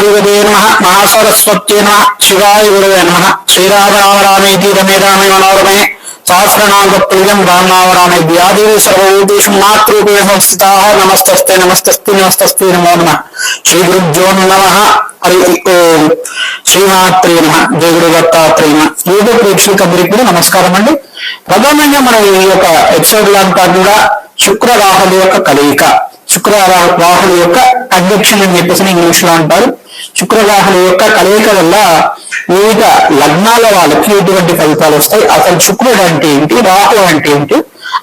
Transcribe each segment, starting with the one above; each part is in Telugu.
మహాదేవదే నమః మహాసరస్వత్యే నమః శివాయ గురవే నమః శ్రీరామ రామ రామేతి రమే రామే మనోరమే సహస్రనామ ప్రియం రామనామరామే వ్యాధి సర్వభూతేషు మాతృరూపేణ సంస్థితాః నమస్తస్తే నమస్తస్తే నమస్తస్తే నమో నమః శ్రీ గురుభ్యో నమః హరి ఓం శ్రీమాత్రే నమః జయ గురు దత్తాత్రేయ నమః. యూట్యూబ్ ప్రేక్షకులందరికీ కూడా నమస్కారం అండి. ప్రధానంగా మనం ఈ యొక్క ఎపిసోడ్ అంతా కూడా శుక్ర రాహుల యొక్క కలయిక, శుక్ర రాహుల యొక్క అడ్వెక్షన్ అని చెప్పేసి ఇంగ్లీష్ లో అంటారు. శుక్ర రాహుల యొక్క కలయిక వల్ల వివిధ లగ్నాల వాళ్ళకి ఎటువంటి ఫలితాలు వస్తాయి, అసలు శుక్రుడు అంటే ఏంటి, రాహు అంటే ఏంటి,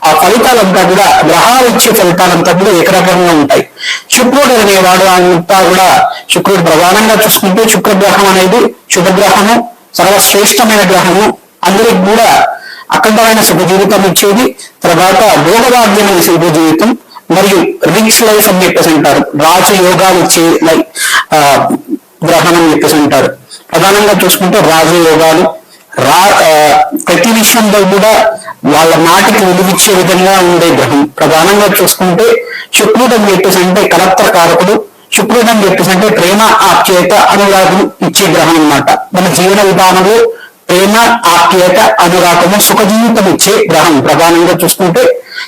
ఆ ఫలితాలంతా కూడా గ్రహాలు ఇచ్చే ఫలితాలంతా కూడా ఏకరకంగా ఉంటాయి. శుక్రుడు అనేవాడు అంతా కూడా శుక్రుడు ప్రధానంగా చూసుకుంటే శుక్రగ్రహం అనేది శుభగ్రహము, సర్వశ్రేష్టమైన గ్రహము, అందరికి కూడా అఖండమైన సుఖ జీవితం ఇచ్చేది, తర్వాత భోగభాగ్యమైన శుభ జీవితం మరియు రిచ్ లైఫ్ అని చెప్పేసి అంటారు. రాజయోగాలు ఇచ్చే గ్రహం అని చెప్పేసి అంటారు. ప్రధానంగా చూసుకుంటే రాజయోగాలు ప్రతి విషయంలో కూడా వాళ్ళ మాటికి విలువిచ్చే విధంగా ఉండే గ్రహం. ప్రధానంగా చూసుకుంటే శుక్రుడు అని చెప్పేసి అంటే కలత్ర కారకుడు, శుక్రుడు అని చెప్పేసి అంటే ప్రేమ ఆప్యాయత అనురాగం ఇచ్చే గ్రహం అన్నమాట. మన జీవన విధానంలో ప్రేమ ఆప్యాయత అనురాగము సుఖ జీవితం ఇచ్చే గ్రహం. ప్రధానంగా చూసుకుంటే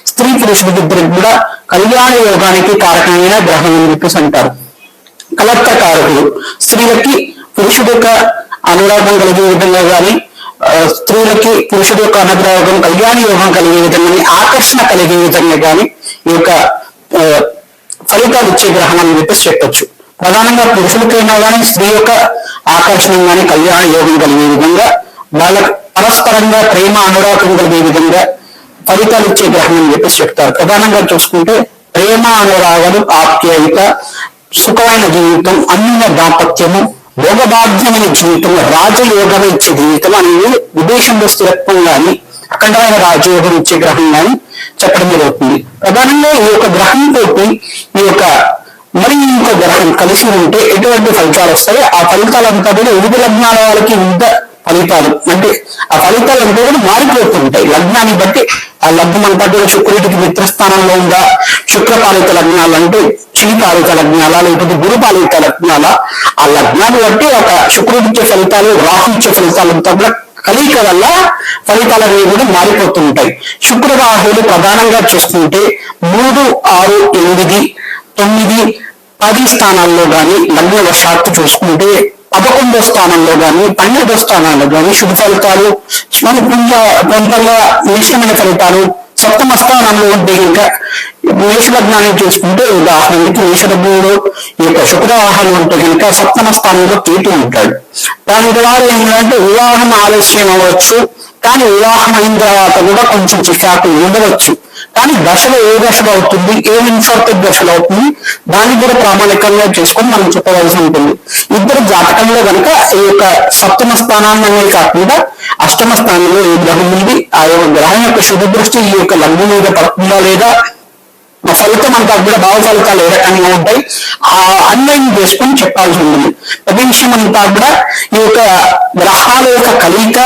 స్త్రీ పురుషుడిద్దరికి కూడా కళ్యాణ యోగానికి కారకమైన గ్రహం అని చెప్పేసి అంటారు. కలత్ర కారకుడు స్త్రీలకి పురుషుడు యొక్క అనురాగం కలిగే విధంగా కానీ, స్త్రీలకి పురుషుడు యొక్క అనురాగం కళ్యాణ యోగం కలిగే విధంగా, ఆకర్షణ కలిగే విధంగా కానీ ఈ యొక్క ఫలితాలు ఇచ్చే గ్రహం అని చెప్పేసి చెప్పొచ్చు. ప్రధానంగా పురుషులకైనా కానీ స్త్రీ యొక్క ఆకర్షణ కానీ కళ్యాణ యోగం కలిగే విధంగా, వాళ్ళ పరస్పరంగా ప్రేమ అనురాగం కలిగే విధంగా ఫలితాలు ఇచ్చే గ్రహం అని చెప్పేసి చెప్తారు. ప్రధానంగా చూసుకుంటే ప్రేమ అనురాగాలు, ఆప్యాయత, సుఖమైన జీవితం, అన్య దాంపత్యము, భోగభాగ్యమైన జీవితం, రాజయోగం ఇచ్చే జీవితం అనేది విదేశంలో స్థిరత్వం కానీ అఖండమైన రాజయోగం ఇచ్చే గ్రహం కానీ చెప్పడం జరుగుతుంది. ప్రధానంగా ఈ యొక్క గ్రహంతో ఈ యొక్క మరి ఇంకో గ్రహం కలిసి ఉంటే ఎటువంటి ఫలితాలు వస్తాయి, ఆ ఫలితాలంతా కూడా వివిధ లగ్నాల వాళ్ళకి వివిధ ఫలితాలు అంటే ఆ ఫలితాలంతా కూడా మారిపోతుంటాయి లగ్నాన్ని బట్టి. ఆ లగ్నం అంతా కూడా శుక్రుడికి మిత్రస్థానంలో ఉందా, శుక్రపాలిత లగ్నాలు అంటే శ్రీపాలిత లగ్నాల, లేకపోతే గురుపాలిత లగ్నాల, ఆ లగ్నాన్ని బట్టి ఒక శుక్రుడిచ్చే ఫలితాలు, రాహు ఇచ్చే ఫలితాలంతా కూడా కలయిక వల్ల ఫలితాలు అనేవి కూడా మారిపోతూ ఉంటాయి. శుక్ర రాహులు ప్రధానంగా చూసుకుంటే 3, 6, 8, 9, 10 స్థానాల్లో కానీ లగ్న వశాత్తు చూసుకుంటే 11వ స్థానంలో కానీ 12వ స్థానాల్లో కానీ శుభ ఫలితాలు, కొంతగా మిశ్రమైన ఫలితాలు. సప్తమ స్థానంలో ఉంటే ఇంకా మేషలగ్నాన్ని చూసుకుంటే ఉదాహరణకి మేషలగ్నంలో ఈ యొక్క శుక్రవాహాలు ఉంటే కనుక సప్తమ స్థానంలో కేతు ఉంటాడు. దాని ద్వారా ఏంటంటే వివాహం ఆలస్యం అవ్వచ్చు, కానీ వివాహం అయిన తర్వాత కూడా కొంచెం చికాకు ఉండవచ్చు. కానీ దశలో ఏ దశలో అవుతుంది, ఏ ఇన్ఫర్టెడ్ దశలో అవుతుంది, దాన్ని కూడా ప్రామాణికంగా చేసుకొని మనం చెప్పవలసి ఉంటుంది. ఇద్దరు జాతకంలో కనుక ఈ యొక్క సప్తమ స్థానాన్ని కాకుండా అష్టమ స్థానంలో ఏ గ్రహం ఉంది, ఆ యొక్క గ్రహం యొక్క శుభ దృష్టి ఈ యొక్క లగ్నం మీద పడుతుందా లేదా, ఆ ఫలితం అంతా కూడా భావ ఫలితాలు ఏ రకంగా ఉంటాయి, ఆ అన్వయం చేసుకొని చెప్పాల్సి ఉంటుంది. ప్రతి విషయం అంతా కూడా ఈ యొక్క గ్రహాల యొక్క కలయిక,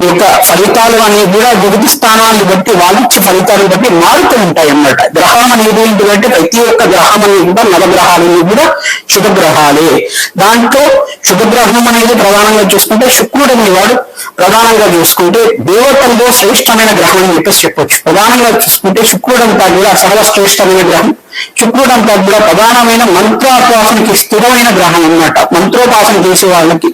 ఈ యొక్క ఫలితాలు అనేవి కూడా వివిధ స్థానాన్ని బట్టి వాళ్ళిచ్చే ఫలితాలను బట్టి మారుతూ ఉంటాయి అన్నమాట. గ్రహం అనేది ఏంటంటే ప్రతి ఒక్క గ్రహం అనేది కూడా నవగ్రహాలన్నీ కూడా శుభగ్రహాలే. దాంట్లో శుభగ్రహం అనేది ప్రధానంగా చూసుకుంటే శుక్రుడు అనేవాడు ప్రధానంగా చూసుకుంటే దేవతల్లో శ్రేష్టమైన గ్రహం అని చెప్పేసి చెప్పొచ్చు. ప్రధానంగా చూసుకుంటే శుక్రుడు అంతా కూడా సర్వశ్రేష్టమైన గ్రహం. శుక్రుడు అంతా కూడా ప్రధానమైన మంత్రోపాసనకి స్థిరమైన గ్రహం అన్నమాట. మంత్రోపాసన చేసే వాళ్ళకి,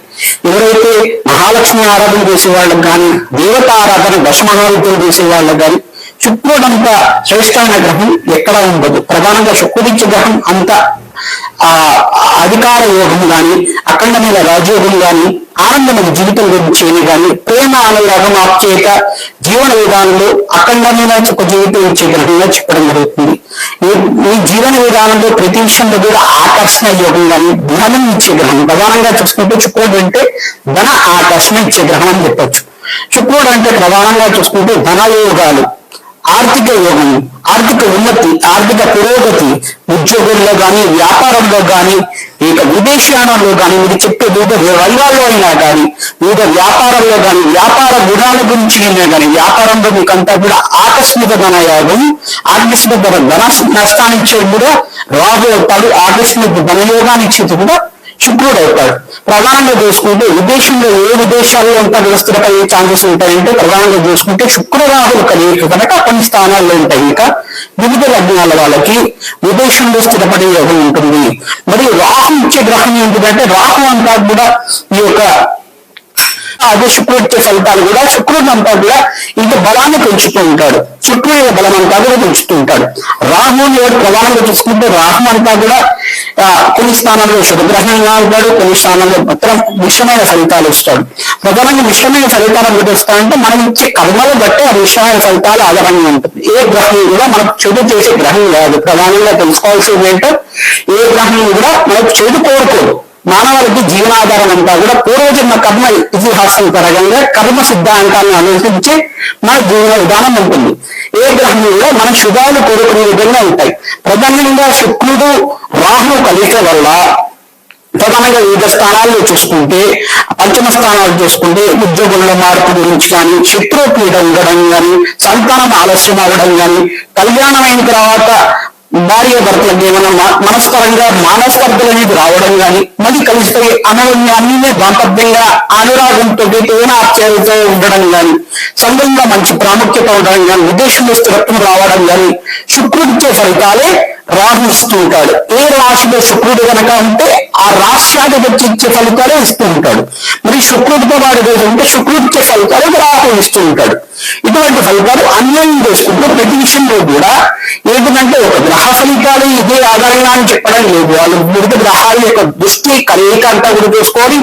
ఎవరైతే మహాలక్ష్మి ఆరాధన చేసే వాళ్ళకి కానీ, దేవత ఆరాధన దశమహావిద్యలు చేసే వాళ్ళకి కానీ శుక్రుడంతా శ్రేష్టమైన గ్రహం ఎక్కడా ఉండదు. ప్రధానంగా శుక్రుడిచ్చే గ్రహం అంత అధికార యోగం కానీ, అఖండమైన రాజయోగం కానీ, ఆనందమైన జీవితం గురించి కానీ, ప్రేమ అనురాగం ఆప్యాయత జీవన విధానంలో అఖండమైన ఒక జీవితం ఇచ్చే గ్రహంగా చెప్పడం జరుగుతుంది. ఈ జీవన విధానంలో ప్రతి విషయంలో కూడా ఆకర్షణ యోగం కానీ, ధనం ఇచ్చే గ్రహం. ప్రధానంగా చూసుకుంటే శుక్రుడు అంటే ధన ఆకర్షణ ఇచ్చే గ్రహం అని చెప్పొచ్చు. శుక్రుడు అంటే ప్రధానంగా చూసుకుంటే ధనయోగాలు, ఆర్థిక యోగం, ఆర్థిక ఉన్నతి, ఆర్థిక పురోగతి, ఉద్యోగంలో కానీ, వ్యాపారంలో కానీ, ఇక విదేశాలలో కానీ, మీరు చెప్పే వివిధ రంగాల్లో అయినా కానీ, వివిధ వ్యాపారంలో కానీ, వ్యాపార గుణాల గురించి అయినా కానీ, వ్యాపారంలో మీకంతా కూడా ఆకస్మిక ధనయోగం, ఆకస్మిక ధన నష్టాన్ని ఇచ్చేది కూడా రాబోతాడు, ఆకస్మిక ధనయోగాన్ని ఇచ్చేది కూడా శుక్రుడు అవుతాడు. ప్రధానంగా చూసుకుంటే విదేశంలో ఏ విదేశాల్లో ఉంటారు స్థిరపడే ఛాన్సెస్ ఉంటాయంటే ప్రధానంగా చూసుకుంటే శుక్ర రాహులు కలిగి కనుక కొన్ని స్థానాల్లో ఉంటాయి. ఇంకా వివిధ లగ్నాల వాళ్ళకి విదేశంలో స్థిరపడే యోగం ఉంటుంది. మరియు రాహు ఇచ్చే గ్రహం ఏంటిదంటే రాహు అంతా కూడా ఈ యొక్క అదే శుక్రుడు ఇచ్చే ఫలితాలు కూడా శుక్రుడు అంతా కూడా ఇంత బలాన్ని పెంచుతూ ఉంటాడు. శుక్రుడు బలం అంతా కూడా పెంచుతూ ఉంటాడు. రాహుని ప్రధానంగా చూసుకుంటే రాహు అంతా కూడా కొన్ని స్థానాల్లో శుభగ్రహంగా ఉంటాడు, కొన్ని స్థానాల్లో మాత్రం మిశ్రమైన ఫలితాలు ఇస్తాడు. ప్రధానంగా మిశ్రమైన ఫలితాలు ఎందుకు వస్తాయంటే మనం ఇచ్చే కర్మలు బట్టి ఆ మిశ్రమైన ఫలితాలు ఆధారంగా ఉంటుంది. ఏ గ్రహం కూడా మనకు చెడు చేసే గ్రహం కాదు. ప్రధానంగా తెలుసుకోవాల్సింది ఏంటో ఏ గ్రహం కూడా మనకు చెడు కోరుకోదు. మానవులకి జీవనాధారం అంతా కూడా పూర్వజన్మ కర్మ ఇతిహాసం పరంగా కర్మ సిద్ధాంతాన్ని అనుసరించి మన జీవన విధానం ఉంటుంది. ఏ గ్రహం కూడా మన శుభాలు కోరుకునే విధంగా ఉంటాయి. ప్రధానంగా శుక్రుడు రాహు కలిక వల్ల ప్రధానంగా వివిధ స్థానాల్లో చూసుకుంటే పంచమ స్థానాలు చూసుకుంటే ఉద్యోగంలో మార్పు గురించి కానీ, శత్రుపీడ ఉండడం కానీ, సంతానం ఆలస్యం అవ్వడం కానీ, కళ్యాణం అయిన తర్వాత భార్య భర్తలకు ఏమైనా మనస్పరంగా మానస్పర్ధలు అనేది రావడం కానీ, మళ్ళీ కలిసిపోయి అన్యోన్యాన్ని దాంపత్యంగా అనురాగంతో ఆశ్చర్యతో ఉండడం కానీ, సంఘంగా మంచి ప్రాముఖ్యత ఉండడం కానీ, విదేశంలో స్థిరత్వం రావడం కానీ శుక్రుడిచ్చే ఫలితాలే రాహు ఇస్తూ ఉంటాడు. ఏ రాశిలో శుక్రుడు కనుక ఉంటే ఆ రాష్ట్రాధిపతి ఇచ్చే ఫలితాలే ఇస్తూ ఉంటాడు. మరి శుక్రుడితో వాడి రోజు ఉంటే శుక్రుడు ఇచ్చే ఫలితాలు రాహు ఇస్తూ ఉంటాడు. ఇటువంటి ఫలితాలు అన్వయం చేసుకుంటూ ప్రతి విషయంలో కూడా ఏంటంటే ఒక గ్రహ ఫలితాలు ఇదే ఆధారంగా అని చెప్పడం లేదు. వాళ్ళు వివిధ గ్రహాల యొక్క దృష్టి కలయిక అంతా కూడా చూసుకోవాలి.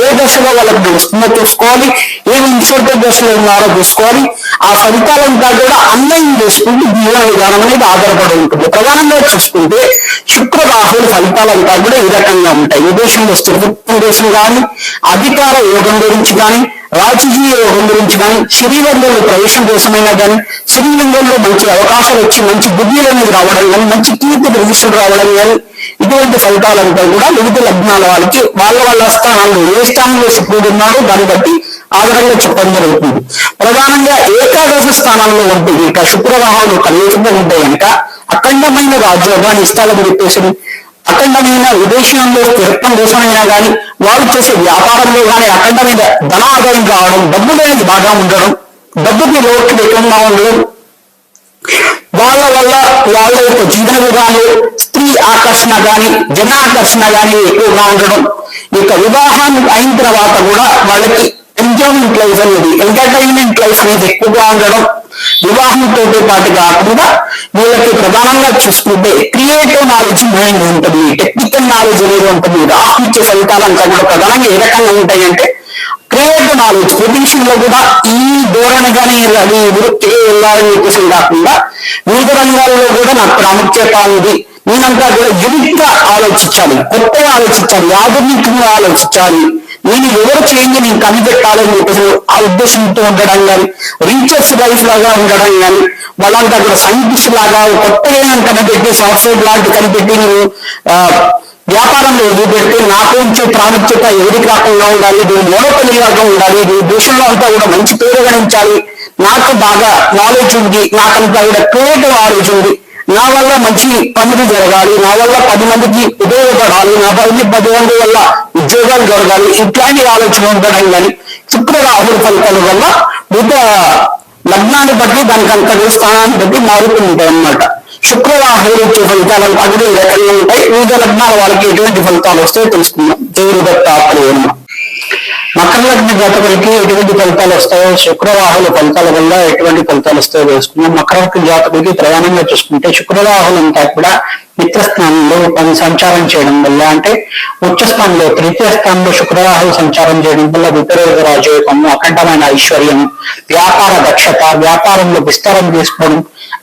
ఏ దశలో వాళ్ళకి నడుస్తుందో చూసుకోవాలి, ఏ ఇన్సర్ట్ దశలో ఉన్నారో చూసుకోవాలి. ఆ ఫలితాలంతా కూడా అన్వయం చేసుకుంటూ జీవన విధానం అనేది ఆధారపడి ఉంటుంది. ప్రధానంగా చూసుకుంటే శుక్ర రాహుల ఫలితాలంతా కూడా ఈ రకంగా ఉంటాయి. విదేశంలో స్థిరత్వం దేశం కానీ, అధికార యోగం గురించి కానీ, రాజకీయ యోగం గురించి కానీ, శ్రీరంగంలో ప్రవేశం కోసమైనా కానీ, శ్రీరంగంలో మంచి అవకాశాలు వచ్చి మంచి బుద్ధులు అనేది రావడం కానీ, మంచి కీర్తి ప్రతిష్టలు రావడం కానీ, ఇటువంటి ఫలితాలంతా కూడా వివిధ లగ్నాల వాళ్ళకి వాళ్ళ స్థానాల్లో ఏ స్థానంలో శుక్రుడు ఉన్నారో దాన్ని బట్టి ఆధారంగా చెప్పడం జరుగుతుంది. ప్రధానంగా ఏకాదశ స్థానంలో ఉంటుంది ఇక శుక్రవాహాలు కలియుగంగా ఉంటాయి కనుక అఖండమైన రాజ్యోగాన్ని ఇష్టాలను చెప్పేసి అఖండమైన విదేశంలో స్థిరత్వం కోసమైనా కానీ, వాళ్ళు చేసే వ్యాపారంలో కానీ అఖండమైన ధనాదాయం రావడం, డబ్బు అనేది బాగా ఉండడం, డబ్బుకి లోటు లేకుండా ఉండడం, వాళ్ళ వల్ల వాళ్ళ యొక్క జీవన విధానం స్త్రీ ఆకర్షణ కానీ జన ఆకర్షణ కానీ ఎక్కువగా ఉండడం, ఈ యొక్క వివాహం అయిన తర్వాత కూడా వాళ్ళకి ఎంజాయ్మెంట్ లైఫ్ అనేది ఎంటర్టైన్మెంట్ లైఫ్ అనేది ఎక్కువగా ఉండడం, వివాహంతో పాటు కాకుండా వీళ్ళకి ప్రధానంగా చూసుకుంటే క్రియేటివ్ నాలెడ్జ్ మైండ్ ఉంటుంది, టెక్నికల్ నాలెడ్జ్ అనేది ఉంటుంది. రాహు ఇచ్చే ఫలితాలంతా కూడా ప్రధానంగా ఏ రకంగా ఉంటాయంటే క్రియేటివ్ నాలెడ్జ్ ప్రతి విషయంలో కూడా ఈ ధోరణి కానీ అది వృత్తికి వెళ్ళాలని చెప్పేసి కాకుండా వివిధ రంగాల్లో కూడా నాకు ప్రాముఖ్యత ఉంది. నేనంతా కూడా యూనిక్ గా ఆలోచించాలి, కొత్తగా ఆలోచించాలి, ఆధునికంగా ఆలోచించాలి, నేను ఎవరు చేంజ్ నేను కనిపెట్టాలని చెప్పేసి ఆ ఉద్దేశంతో ఉండడం కానీ, రీసెర్చ్ లైఫ్ లాగా ఉండడం కానీ, వాళ్ళంతా కూడా సైంటిస్ట్ లాగా కొత్తగా కనిపెట్టి సాఫ్ట్వేర్ లాంటి కనిపెట్టి నేను వ్యాపారంలో ఎదుగుపెట్టి నాకు ఉంచే ప్రాముఖ్యత ఎవరికి రాకుండా ఉండాలి, నేను మోనోపలి లాగా ఉండాలి, ఈ దేశంలో అంతా కూడా మంచి పేరు గణించాలి, నాకు బాగా నాలెడ్జ్ ఉంది, నాకంతా కూడా క్రియేటివ్ నాలెడ్జ్ ఉంది, నా వల్ల మంచి పనులు జరగాలి, నా వల్ల 10 మందికి ఉపయోగపడాలి, నా 10 మంది వల్ల ఉద్యోగాలు జరగాలి, ఇట్లాంటి ఆలోచన ఉండడం కానీ శుక్ర రాహుల ఫలితాల వల్ల వివిధ లగ్నాన్ని బట్టి దానికి అంత స్థానాన్ని బట్టి మారుతూ ఉంటాయి అన్నమాట. శుక్ర రాహులు వచ్చే ఫలితాలంతా కూడా ఈ రకంగా ఉంటాయి. వివిధ లగ్నాల వాళ్ళకి ఎటువంటి ఫలితాలు వస్తాయో తెలుసుకుందాం. దేవుడి దత్త మకర లగ్న జాతకులకి ఎటువంటి ఫలితాలు వస్తాయో, శుక్రవాహుల ఫలితాల వల్ల ఎటువంటి ఫలితాలు వస్తాయో తెలుసుకున్నాం. మకర లగ్న జాతకులకి ప్రధానంగా చూసుకుంటే శుక్రవాహులంతా కూడా మిత్రస్థానంలో సంచారం చేయడం వల్ల, అంటే ఉచ్చ స్థానంలో తృతీయ స్థానంలో శుక్రవాహులు సంచారం చేయడం వల్ల విపరీత రాజయోగము, అఖండమైన ఐశ్వర్యం, వ్యాపార దక్షత, వ్యాపారంలో విస్తారం చేసుకోవడం,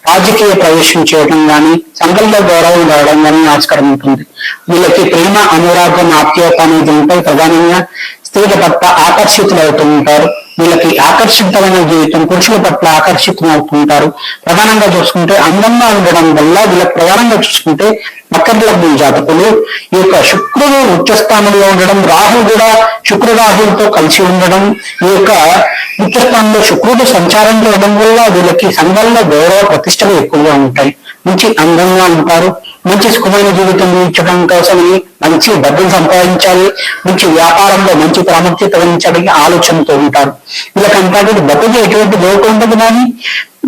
రాజకీయ ప్రవేశం చేయడం కానీ, సంఘంలో గౌరవం రావడం కానీ ఆస్కారం ఉంటుంది. వీళ్ళకి ప్రేమ, అనురాగం, ఆప్యాయత అనేది ఉంటాయి. ప్రధానంగా స్త్రీల పట్ల ఆకర్షితులు అవుతూ ఉంటారు. వీళ్ళకి ఆకర్షితమైన జీవితం, పురుషుల పట్ల ఆకర్షితం అవుతుంటారు. ప్రధానంగా చూసుకుంటే అందంగా ఉండడం వల్ల వీళ్ళకి ప్రధానంగా చూసుకుంటే మకర లగ్న జాతకులు ఈ యొక్క శుక్రుడు ఉచ్చస్థానంలో ఉండడం, రాహు కూడా శుక్ర రాహులతో కలిసి ఉండడం, ఈ యొక్క ఉచ్చస్థానంలో శుక్రుడు సంచారం చేయడం వల్ల వీళ్ళకి సంఘంలో గౌరవ ప్రతిష్టలు ఎక్కువగా ఉంటాయి. మంచి అందంగా ఉంటారు. మంచి సుఖమైన జీవితం జీవించడం కోసమని మంచి డబ్బులు సంపాదించాలి, మంచి వ్యాపారంలో మంచి ప్రాముఖ్యత వహించడానికి ఆలోచనతో ఉంటారు. వీళ్ళకంతా కూడా డబ్బుకి ఎటువంటి లోటు ఉండదు, కానీ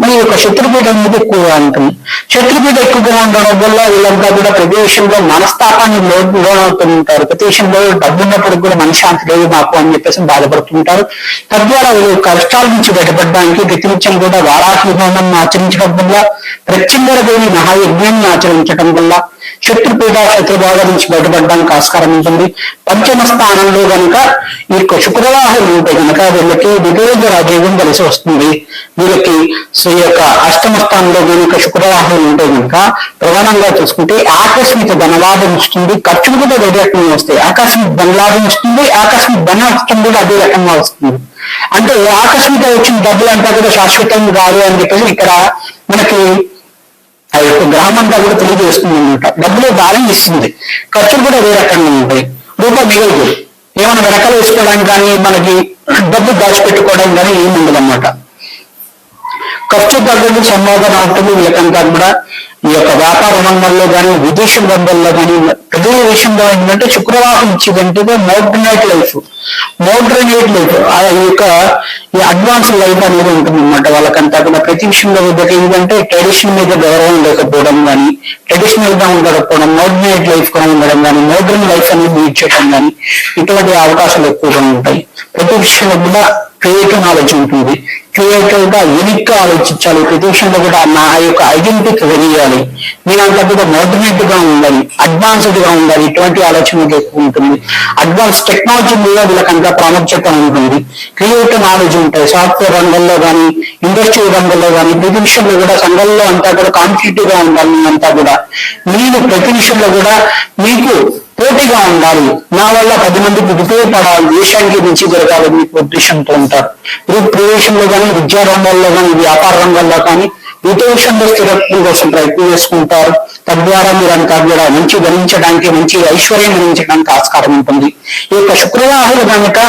మరి యొక్క శత్రుపీఠ అనేది ఎక్కువగా ఉంటుంది. శత్రుపీఠ ఎక్కువగా ఉండడం వల్ల వీళ్ళంతా కూడా ప్రతి విషయంలో మనస్తాపాన్ని లోనవుతూ ఉంటారు. ప్రతి విషయంలో డబ్బు ఉన్నప్పుడు కూడా మనశ్శాంతి లేదు మాకు అని చెప్పేసి బాధపడుతుంటారు. తద్వారా వీళ్ళు కష్టాల నుంచి బయటపడడానికి ప్రతినిత్యం కూడా వారాహి హోమం ఆచరించడం వల్ల, ప్రత్యంగర దేవి మహాయజ్ఞాన్ని ఆచరించడం వల్ల శత్రుపీఠ శత్రుబాధ నుంచి బయటపడడానికి ఆస్కారం ఉంటుంది. పంచమ స్థానంలో కనుక ఈ యొక్క శుక్రవాహులు ఉంటే కనుక వీళ్ళకి వివేక రాజయోగం కలిసి వస్తుంది. వీళ్ళకి ఈ యొక్క అష్టమ స్థానంలో కనుక శుక్రవాహులు ఉంటే కనుక ప్రధానంగా చూసుకుంటే ఆకస్మిక ధనలాభం వస్తుంది, ఖర్చులు కూడా అదే రకంగా వస్తాయి. ఆకస్మిక ధనలాభం వస్తుంది, ఆకస్మిక ధన నష్టం కూడా అదే రకంగా వస్తుంది. అంటే ఆకస్మిక వచ్చిన డబ్బులు అంతా కూడా శాశ్వతంగా కాదు అని చెప్పేసి ఇక్కడ మనకి ఆ యొక్క గ్రహం అంతా కూడా తెలియజేస్తుంది అనమాట. డబ్బులు దానం ఇస్తుంది, ఖర్చులు కూడా అదే రకంగా ఉంటాయి. రూపాయి మిగలదు, ఏమైనా వెనకాల వేసుకోవడానికి కానీ మనకి డబ్బు దాచిపెట్టుకోవడం కానీ ఏమి ఉండదు అన్నమాట. ఖర్చు తగ్గట్టు సంపాదన ఉంటుంది వీళ్ళకంతా కూడా. ఈ యొక్క వ్యాపార రంగంలో కానీ విదేశీ రంగంలో కానీ ప్రతి విషయంలో ఏంటంటే శుక్రవారం ఇచ్చేదంటే మోడర్నేట్ లైఫ్ ఈ యొక్క ఈ అడ్వాన్స్ లైఫ్ అనేది ఉంటుంది అనమాట. వాళ్ళకంతా కూడా ప్రతి విషయంలో ఏంటంటే ట్రెడిషన్ మీద గౌరవం లేకపోవడం కానీ, ట్రెడిషనల్ గా ఉండకపోవడం, మోడర్నేట్ లైఫ్ గా ఉండడం కానీ, మోడర్న్ లైఫ్ అనేది లీడ్ చేయడం కానీ ఇటువంటి అవకాశాలు ఎక్కువగా ఉంటాయి. ప్రతి విషయంలో కూడా క్రియేటివ్ నాలెడ్జ్ ఉంటుంది. క్రియేటివ్ గా యూనిక్ గా ఆలోచించాలి. ప్రతి విషయంలో కూడా నా యొక్క ఐడెంటిటీ తెలియాలి. మీరంతా కూడా మోడర్నేట్ గా ఉండాలి, అడ్వాన్స్డ్ గా ఉండాలి. ఇటువంటి ఆలోచన ఎక్కువ ఉంటుంది. అడ్వాన్స్ టెక్నాలజీ మీద వీళ్ళకంతా ప్రాముఖ్యత ఉంటుంది. క్రియేటివ్ నాలెడ్జ్ ఉంటాయి. సాఫ్ట్వేర్ రంగంలో కానీ, ఇండస్ట్రీ రంగంలో కానీ ప్రతి విషయంలో కూడా సంఘంలో అంతా కూడా కాంపిటేటివ్ గా ఉండాలి. మీరంతా కూడా మీరు ప్రతి విషయంలో కూడా మీకు పోటీగా ఉండాలి. నా వల్ల 10 మందికి ఉపయోగపడాలి, దేశానికి మంచి జరగాలని మీకు ఉద్దేశంతో ఉంటారు. ప్రవేశంలో కానీ, విద్యా రంగంలో కానీ, వ్యాపార రంగంలో కానీ విదేశంలో స్థిరత్వం కోసం ప్రయత్నం చేసుకుంటారు. తద్వారా మీరంతా కూడా మంచి గణించడానికి, మంచి ఐశ్వర్యం గణించడానికి ఆస్కారం ఉంటుంది. ఈ యొక్క శుక్రవాహులు కనుక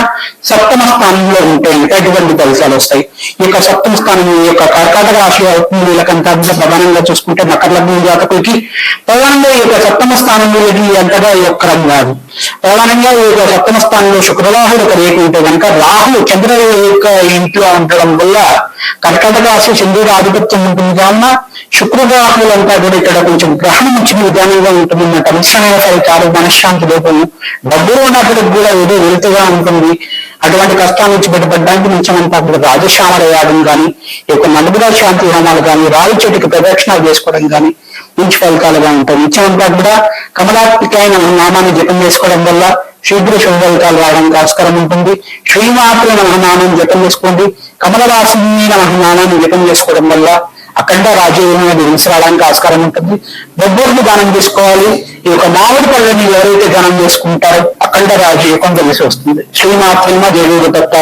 సప్తమ స్థానంలో ఉంటే కనుక ఎటువంటి ఫలితాలు వస్తాయి. ఈ యొక్క సప్తమ స్థానం ఈ యొక్క కర్కాటక రాశి అవుతుంది. వీళ్ళకంతా కూడా ప్రధానంగా చూసుకుంటే మకర లగ్నం జాతకులకి ప్రధానంగా ఈ యొక్క సప్తమ స్థానంలో అంతగా ఈ యొక్క కాదు. ప్రధానంగా ఈ యొక్క సప్తమ స్థానంలో శుక్రవాహులు ఒక రేపు ఉంటే కనుక రాహులు చంద్రుడు యొక్క ఇంట్లో ఉండడం వల్ల కర్కాటక రాశి చంద్రుడు ఆధిపత్యం ఉంటుంది. కావున శుక్రవాహులంతా కూడా ఇక్కడ కొంచెం గ్రహణం ఇచ్చిన విధానంగా ఉంటుంది అన్నమాట. మిశ్రమైన ఫలితాలు, మనశ్శాంతి లోపము, డబ్బులు ఉన్నప్పటికి కూడా ఏదో వెలుతుగా ఉంటుంది. అటువంటి కష్టాల నుంచి బయటపడడానికి నిత్యమంతా కూడా రాజశ్యామలు వేయడం కానీ, ఈ యొక్క నలుగుర శాంతి హోమాలు కానీ, రావి చెట్టుకి ప్రదక్షిణాలు చేసుకోవడం కానీ మంచి ఫలితాలుగా ఉంటాయి. నిత్యమంతా కూడా కమలాత్మికైన నామాన్ని జపం చేసుకోవడం వల్ల శీఘ్ర శుభ ఫలితాలు రావడానికి ఆస్కారం ఉంటుంది. శ్రీమాత్ర నామాన్ని జపం చేసుకోండి. కమలవాసిని నామాన్ని జపం చేసుకోవడం వల్ల అఖండ రాజయోగం నిర్మించడానికి ఆస్కారం ఉంటుంది. బొబ్బర్లు దానం చేసుకోవాలి. ఈ యొక్క మామిడి పళ్ళని ఎవరైతే దానం చేసుకుంటారో అఖండ రాజయోగం కలిసి వస్తుంది. శ్రీమాత్రమ దేవి దత్త